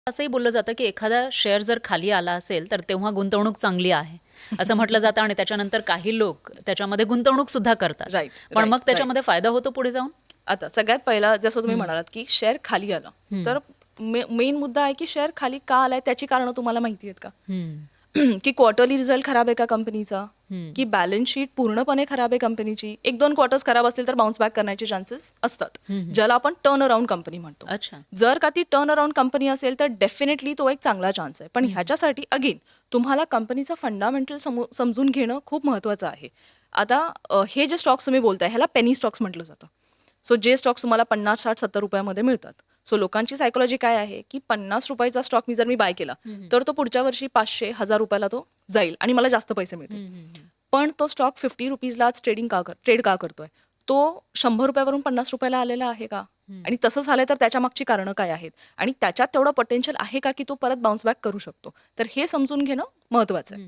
असंही बोललं जातं की एखादा शेअर जर खाली आला असेल तर तेव्हा गुंतवणूक चांगली आहे असं म्हटलं जातं आणि त्याच्यानंतर काही लोक त्याच्यामध्ये गुंतवणूक सुद्धा करतात. राईट पण राईट मग राईट त्याच्यामध्ये फायदा होतो पुढे जाऊन? आता सगळ्यात पहिला जसं तुम्ही म्हणालात की शेअर खाली आलं तर मेन मुद्दा आहे की शेअर खाली का आलाय त्याची कारणं तुम्हाला माहिती आहेत का? हम्म. की क्वार्टरली रिझल्ट खराब आहे का कंपनीचा, हम्म. की बॅलन्स शीट पूर्णपणे खराब आहे कंपनीची. एक दोन क्वार्टर्स खराब असतील तर बाउन्स बॅक करण्याचे चान्सेस असतात, ज्याला आपण टर्न अराउंड कंपनी म्हणतो. अच्छा. जर का ती टर्न अराउंड कंपनी असेल तर डेफिनेटली तो एक चांगला चान्स आहे. पण ह्याच्यासाठी अगेन तुम्हाला कंपनीचा फंडामेंटल समजून घेणं खूप महत्त्वाचं आहे. आता हे जे स्टॉक्स तुम्ही बोलताय ह्याला पेनी स्टॉक्स म्हटलं जातं. सो जे स्टॉक्स तुम्हाला 50, 60, 70 रुपयामध्ये मिळतात. सो लोकांची सायकोलॉजी काय आहे की 50 रुपयाचा स्टॉक मी जर बाय केला तर तो पुढच्या वर्षी 500, 1000 रुपयाला तो जाईल आणि मला जास्त पैसे मिळतील. पण तो स्टॉक 50 रुपीजलाच ट्रेड का करतोय? तो 100 रुपयावरून 50 रुपयाला आलेला आहे का? आणि तसं झालंय तर त्याच्या मागची कारणं काय आहेत आणि त्याच्यात तेवढं पोटेन्शियल आहे का की तो परत बाउन्स बॅक करू शकतो? तर हे समजून घेणं महत्त्वाचं आहे.